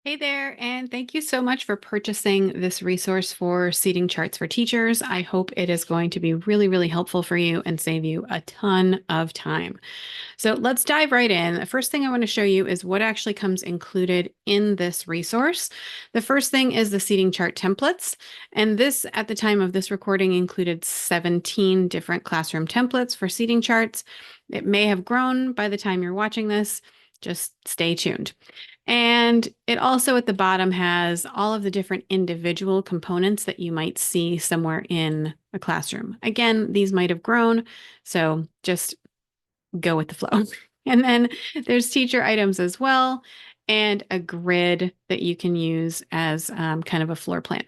Hey there, and thank you so much for purchasing this resource for seating charts for teachers. I hope it is going to be really, really helpful for you and save you a ton of time. So let's dive right in. The first thing I want to show you is what actually comes included in this resource. The first thing is the seating chart templates. And this, at the time of this recording, included 17 different classroom templates for seating charts. It may have grown by the time you're watching this. Just stay tuned. And it also at the bottom has all of the different individual components that you might see somewhere in a classroom. Again, these might have grown, so just go with the flow. And then there's teacher items as well, and a grid that you can use as kind of a floor plan.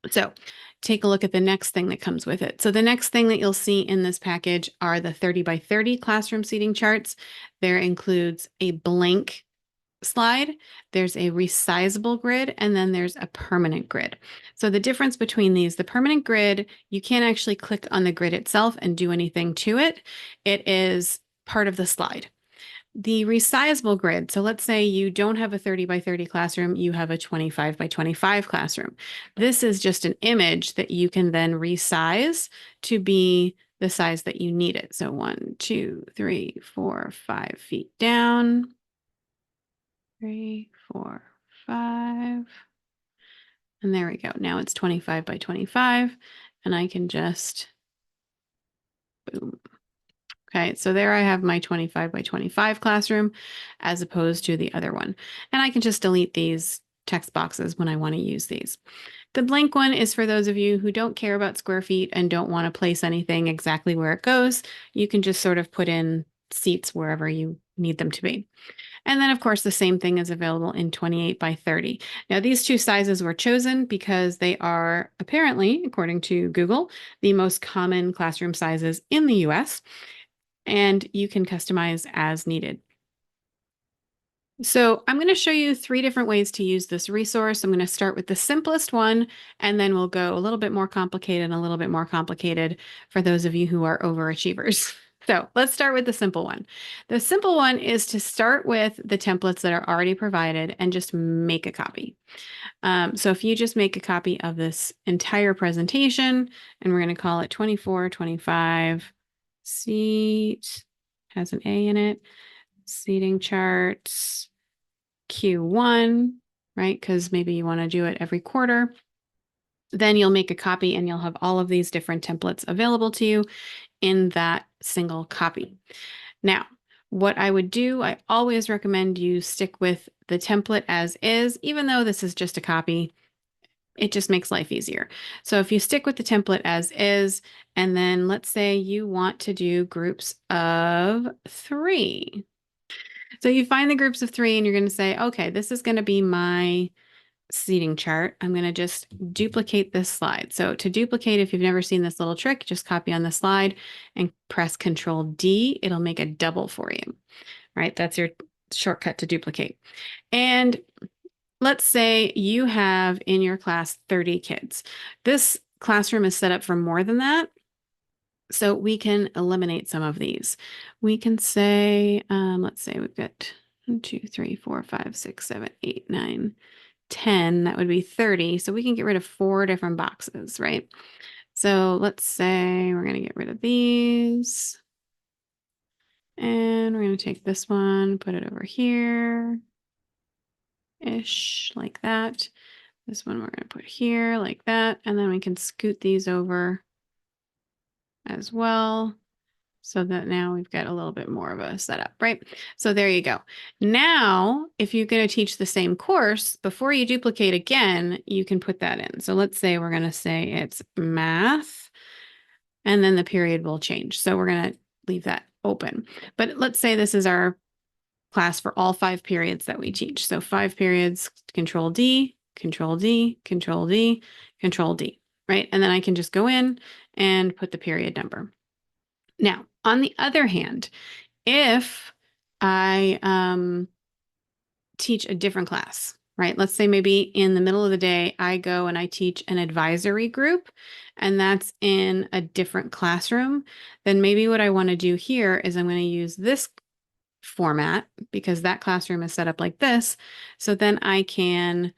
So take a look at the next thing that comes with it. So the next thing that you'll see in this package are the 30 by 30 classroom seating charts. There includes a blank slide, there's a resizable grid, and then there's a permanent grid. So the difference between these, the permanent grid, you can't actually click on the grid itself and do anything to it. It is part of the slide. The resizable grid, so let's say you don't have a 30 by 30 classroom, you have a 25 by 25 classroom. This is just an image that you can then resize to be the size that you need it. So 1, 2, 3, 4, 5 feet down. 3, 4, 5. And there we go. Now it's 25 by 25, and I can just boom. Okay, so there I have my 25 by 25 classroom as opposed to the other one. And I can just delete these text boxes when I want to use these. The blank one is for those of you who don't care about square feet and don't want to place anything exactly where it goes. You can just sort of put in seats wherever you need them to be. And then, of course, the same thing is available in 28 by 30. Now, these two sizes were chosen because they are apparently, according to Google, the most common classroom sizes in the US, and you can customize as needed. So I'm going to show you 3 different ways to use this resource. I'm going to start with the simplest one, and then we'll go a little bit more complicated and a little bit more complicated for those of you who are overachievers. So let's start with the simple one. The simple one is to start with the templates that are already provided and just make a copy. So if you just make a copy of this entire presentation, and we're going to call it 24, 25, seat, has an A in it, seating charts, Q1, right? Because maybe you want to do it every quarter. Then you'll make a copy and you'll have all of these different templates available to you in that single copy. Now, what I would do, I always recommend you stick with the template as is, even though this is just a copy. It just makes life easier. So if you stick with the template as is, and then let's say you want to do groups of 3. So you find the groups of 3 and you're going to say, okay, this is going to be my seating chart. I'm going to just duplicate this slide. So to duplicate, if you've never seen this little trick, just copy on the slide and press Control D. It'll make a double for you, right? That's your shortcut to duplicate. And let's say you have in your class 30 kids. This classroom is set up for more than that. So we can eliminate some of these. We can say, let's say we've got 1, 2, 3, 4, 5, 6, 7, 8, 9, 10. That would be 30. So we can get rid of 4 different boxes, right? So let's say we're going to get rid of these. And we're going to take this one, put it over here-ish, like that. This one we're going to put here, like that. And then we can scoot these over as well, so that now we've got a little bit more of a setup, right? So there you go. Now, if you're going to teach the same course, before you duplicate again, you can put that in. So let's say we're going to say it's math, and then the period will change. So we're going to leave that open. But let's say this is our class for all 5 periods that we teach. So 5 periods, Control D, Control D, Control D, Control D, right? And then I can just go in and put the period number. Now, on the other hand, if I teach a different class, right? Let's say maybe in the middle of the day, I go and I teach an advisory group, and that's in a different classroom, then maybe what I want to do here is I'm going to use this format because that classroom is set up like this. So then I can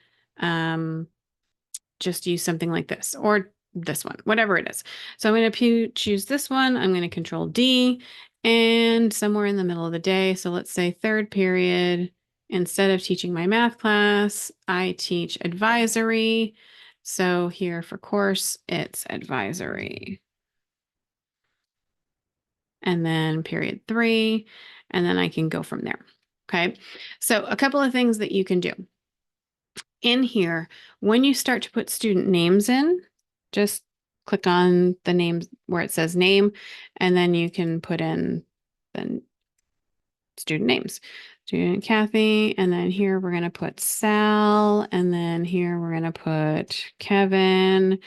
just use something like this or this one, whatever it is. So I'm going to choose this one. I'm going to control D and somewhere in the middle of the day. So let's say third period, instead of teaching my math class, I teach advisory. So here for course, it's advisory. And then period 3, and then I can go from there. Okay. So a couple of things that you can do in here, when you start to put student names in, just click on the name where it says name, and then you can put in the student names. Student Kathy, and then here we're going to put Sal, and then here we're going to put Kevin,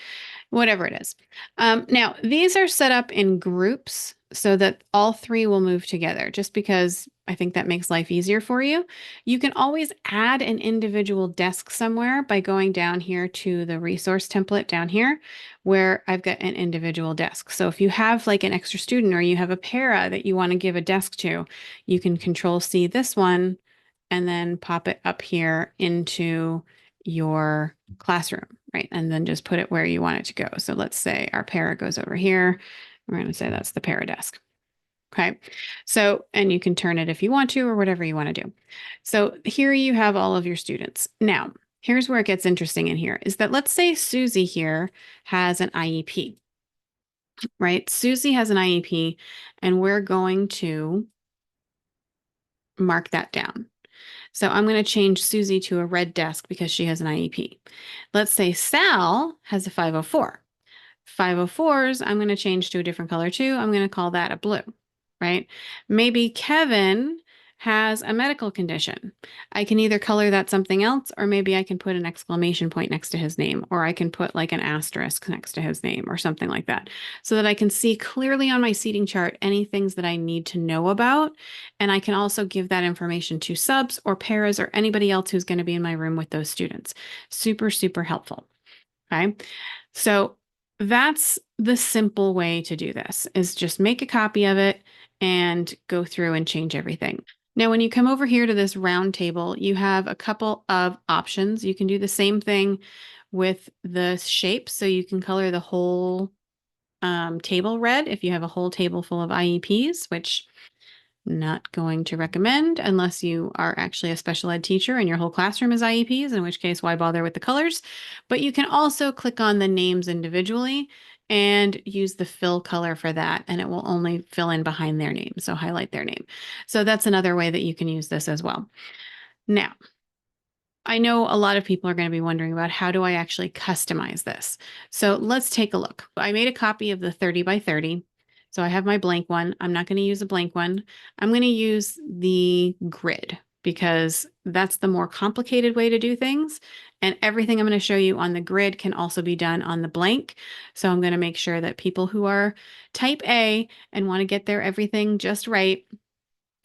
whatever it is. Now, these are set up in groups so that all three will move together, just because I think that makes life easier for you. You can always add an individual desk somewhere by going down here to the resource template down here, where I've got an individual desk. So if you have like an extra student or you have a para that you want to give a desk to, you can Control C this one and then pop it up here into your classroom, right? And then just put it where you want it to go. So let's say our para goes over here. We're going to say that's the para desk. Okay. So, and you can turn it if you want to or whatever you want to do. So here you have all of your students. Now, here's where it gets interesting in here is that let's say Susie here has an IEP, right? Susie has an IEP and we're going to mark that down. So I'm going to change Susie to a red desk because she has an IEP. Let's say Sal has a 504. 504s, I'm going to change to a different color too. I'm going to call that a blue, right? Maybe Kevin has a medical condition. I can either color that something else, or maybe I can put an exclamation point next to his name, or I can put like an asterisk next to his name or something like that, so that I can see clearly on my seating chart any things that I need to know about. And I can also give that information to subs or paras or anybody else who's going to be in my room with those students. Super, super helpful. Okay. So that's the simple way to do this, is just make a copy of it and go through and change everything. Now, when you come over here to this round table, you have a couple of options. You can do the same thing with the shape. So you can color the whole table red if you have a whole table full of IEPs, which not going to recommend unless you are actually a special ed teacher and your whole classroom is IEPs, in which case, why bother with the colors? But you can also click on the names individually and use the fill color for that, and it will only fill in behind their name. So highlight their name. So that's another way that you can use this as well. Now, I know a lot of people are going to be wondering about how do I actually customize this? So let's take a look. I made a copy of the 30 by 30. So I have my blank one. I'm not going to use a blank one. I'm going to use the grid because that's the more complicated way to do things. And everything I'm going to show you on the grid can also be done on the blank. So I'm going to make sure that people who are type A and want to get their everything just right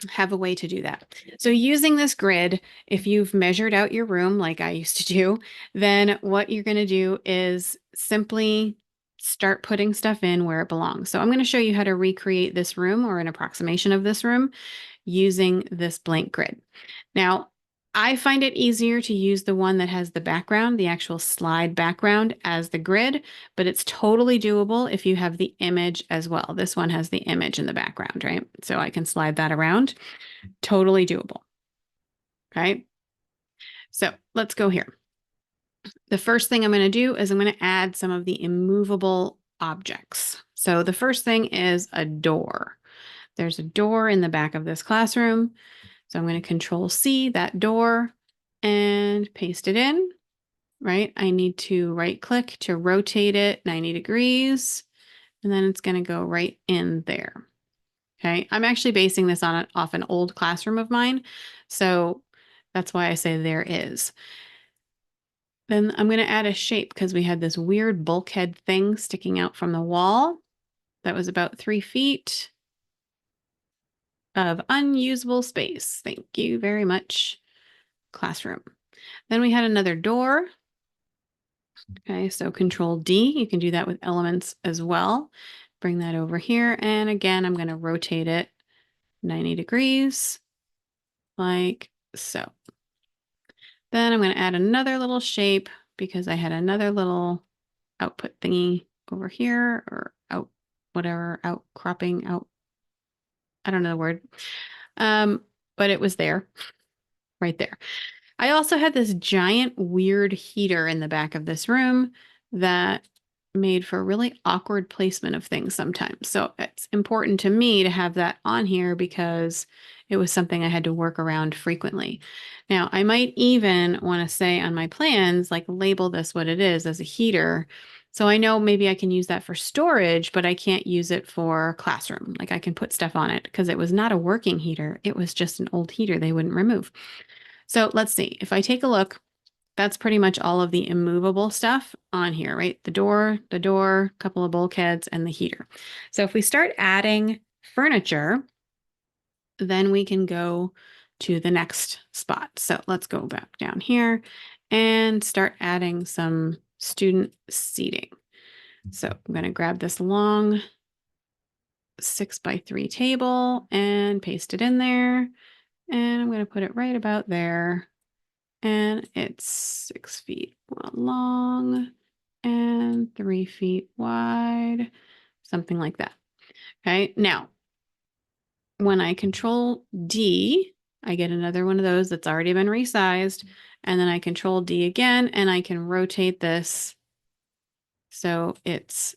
have a way to do that. So using this grid, if you've measured out your room like I used to do, then what you're going to do is simply start putting stuff in where it belongs. So I'm going to show you how to recreate this room or an approximation of this room using this blank grid. Now, I find it easier to use the one that has the background, the actual slide background as the grid, but it's totally doable if you have the image as well. This one has the image in the background, right? So I can slide that around. Totally doable. Okay. So let's go here. The first thing I'm going to do is I'm going to add some of the immovable objects. So the first thing is a door. There's a door in the back of this classroom. So I'm going to Control C that door and paste it in, right? I need to right click to rotate it 90 degrees, and then it's going to go right in there. Okay. I'm actually basing this off an old classroom of mine. So that's why I say there is. Then I'm going to add a shape because we had this weird bulkhead thing sticking out from the wall that was about 3 feet of unusable space. Thank you very much, classroom. Then we had another door. Okay, so Control D, you can do that with elements as well. Bring that over here. And again, I'm going to rotate it 90 degrees. like so. Then I'm going to add another little shape because I had another little output thingy over here, or out, whatever, outcropping, out, I don't know the word. But it was there, right there. I also had this giant weird heater in the back of this room that made for really awkward placement of things sometimes. So it's important to me to have that on here because it was something I had to work around frequently. Now, I might even want to say on my plans, like label this what it is as a heater. So I know maybe I can use that for storage, but I can't use it for classroom. Like I can put stuff on it because it was not a working heater. It was just an old heater they wouldn't remove. So let's see. If I take a look, that's pretty much all of the immovable stuff on here, right? The door, couple of bulkheads, and the heater. So if we start adding furniture, then we can go to the next spot. So let's go back down here and start adding some student seating. So I'm going to grab this long 6x3 table and paste it in there. And I'm going to put it right about there. And it's 6 feet long and 3 feet wide, something like that. Okay, now when I control D, I get another one of those that's already been resized, and then I control D again, and I can rotate this so it's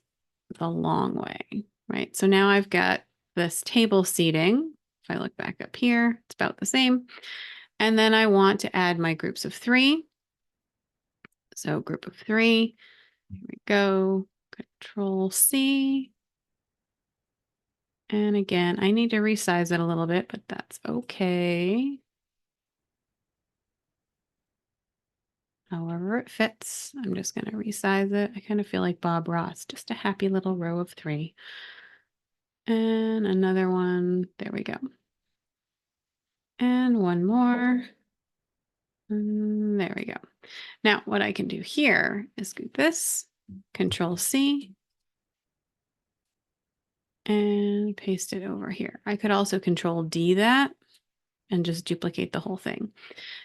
the long way, right? So now I've got this table seating. If I look back up here, it's about the same. And then I want to add my groups of 3. So group of 3, here we go, Control C. And again, I need to resize it a little bit, but that's okay. However it fits, I'm just going to resize it. I kind of feel like Bob Ross, just a happy little row of 3. And another one, there we go. And one more. And there we go. Now what I can do here is do this, Control C, and paste it over here. I could also Control D that and just duplicate the whole thing.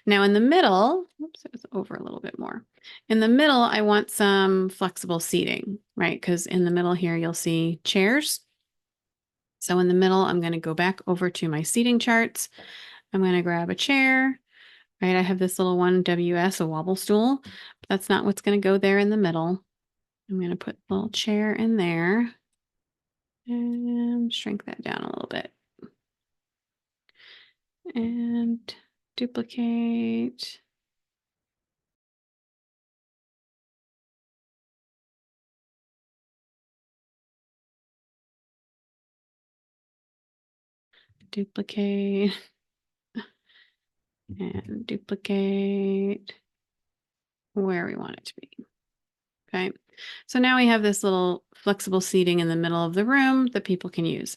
Now in the middle, oops, it was over a little bit more. In the middle, I want some flexible seating, right? Because in the middle here, you'll see chairs. So in the middle, I'm going to go back over to my seating charts. I'm going to grab a chair, right? I have this little 1WS, a wobble stool. But that's not what's going to go there in the middle. I'm going to put a little chair in there and shrink that down a little bit. And duplicate. Duplicate. And duplicate where we want it to be. Okay, so now we have this little flexible seating in the middle of the room that people can use.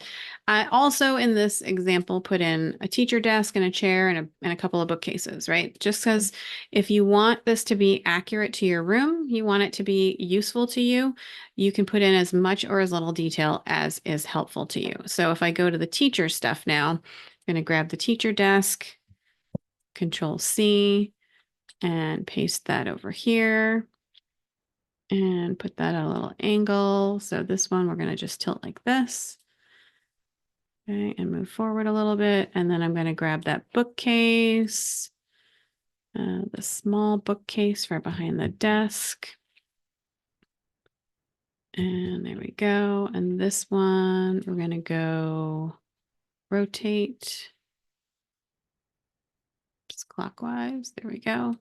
I also, in this example, put in a teacher desk and a chair and a couple of bookcases, right? Just because if you want this to be accurate to your room, you want it to be useful to you, you can put in as much or as little detail as is helpful to you. So if I go to the teacher stuff now, I'm going to grab the teacher desk, Control C, and paste that over here and put that at a little angle. So this one, we're going to just tilt like this. Okay, and move forward a little bit. And then I'm going to grab that bookcase, the small bookcase right behind the desk. And there we go. And this one, we're going to go rotate just clockwise. There we go.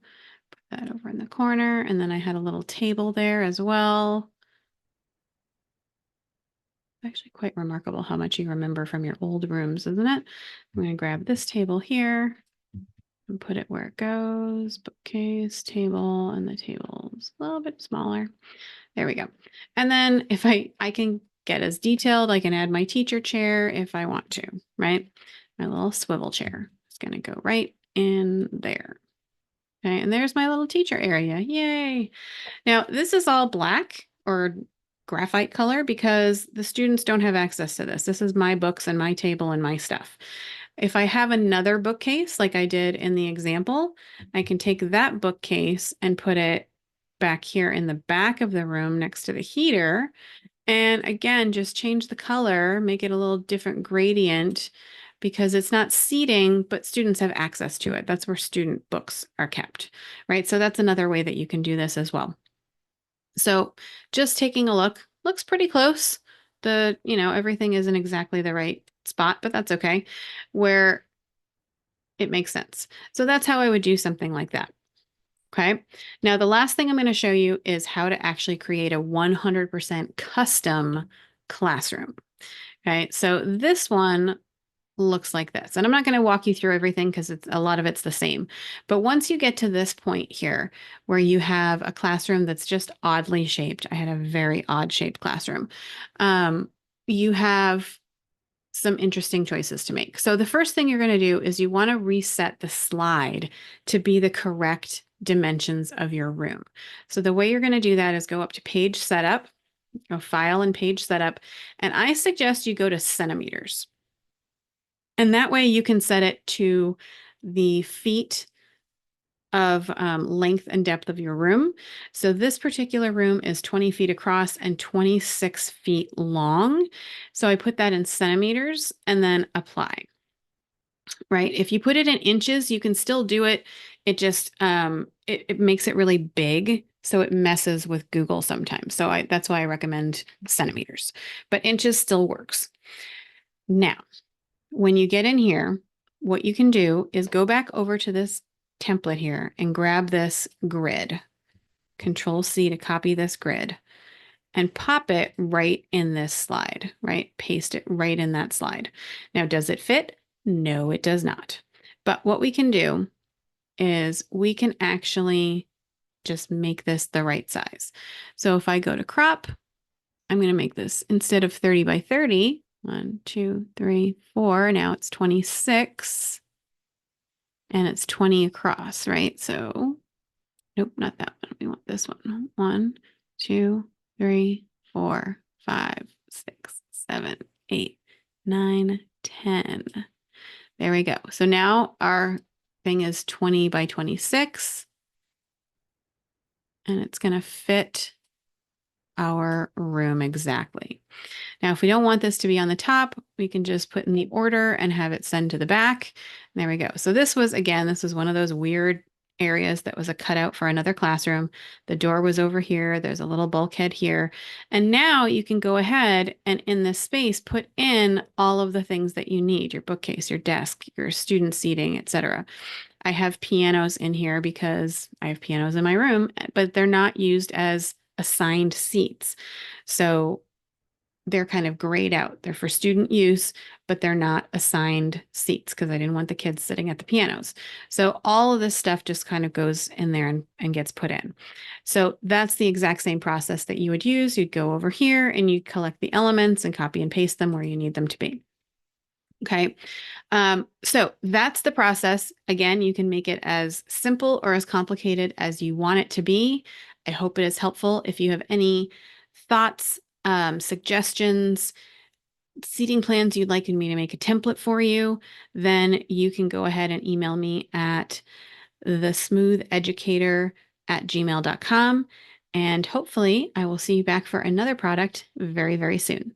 Put that over in the corner. And then I had a little table there as well. Actually quite remarkable how much you remember from your old rooms, isn't it? I'm going to grab this table here and put it where it goes. Bookcase, table, and the table's a little bit smaller. There we go. And then if I can get as detailed, I can add my teacher chair if I want to, right? My little swivel chair is going to go right in there. Okay, and there's my little teacher area. Yay. Now, this is all black or graphite color because the students don't have access to this. This is my books and my table and my stuff. If I have another bookcase like I did in the example, I can take that bookcase and put it back here in the back of the room next to the heater. And again, just change the color, make it a little different gradient because it's not seating, but students have access to it. That's where student books are kept, right? So that's another way that you can do this as well. So just taking a look, looks pretty close. Everything isn't exactly the right spot, but that's okay, where it makes sense. So that's how I would do something like that. Okay. Now, the last thing I'm going to show you is how to actually create a 100% custom classroom. Okay. So this one looks like this. And I'm not going to walk you through everything because a lot of it's the same. But once you get to this point here where you have a classroom that's just oddly shaped, I had a very odd shaped classroom. You have some interesting choices to make. So the first thing you're going to do is you want to reset the slide to be the correct dimensions of your room. So the way you're going to do that is go up to page setup, go file and page setup, and I suggest you go to centimeters. And that way you can set it to the feet of length and depth of your room. So this particular room is 20 feet across and 26 feet long. So I put that in centimeters and then apply, right? If you put it in inches, you can still do it. It just, it makes it really big. So it messes with Google sometimes. So that's why I recommend centimeters, but inches still works. Now, when you get in here, what you can do is go back over to this template here and grab this grid. Control C to copy this grid and pop it right in this slide, right? Paste it right in that slide. Now, does it fit? No, it does not. But what we can do is we can actually just make this the right size. So if I go to crop, I'm going to make this instead of 30 by 30, 1, 2, 3, 4. Now it's 26 and it's 20 across, right? So, nope, not that one. We want this one. 1, 2, 3, 4, 5, 6, 7, 8, 9, 10. There we go. So now our thing is 20 by 26 and it's going to fit our room exactly. Now, if we don't want this to be on the top, we can just put in the order and have it send to the back. And there we go. So this was one of those weird areas that was a cutout for another classroom. The door was over here. There's a little bulkhead here. And now you can go ahead and in this space, put in all of the things that you need, your bookcase, your desk, your student seating, etc. I have pianos in here because I have pianos in my room, but they're not used as assigned seats. So they're kind of grayed out. They're for student use, but they're not assigned seats because I didn't want the kids sitting at the pianos. So all of this stuff just kind of goes in there and gets put in. So that's the exact same process that you would use. You'd go over here and you collect the elements and copy and paste them where you need them to be. Okay. So that's the process. Again, you can make it as simple or as complicated as you want it to be. I hope it is helpful. If you have any thoughts, suggestions, seating plans you'd like me to make a template for you, then you can go ahead and email me at thesmootheducator@gmail.com. And hopefully I will see you back for another product very, very soon.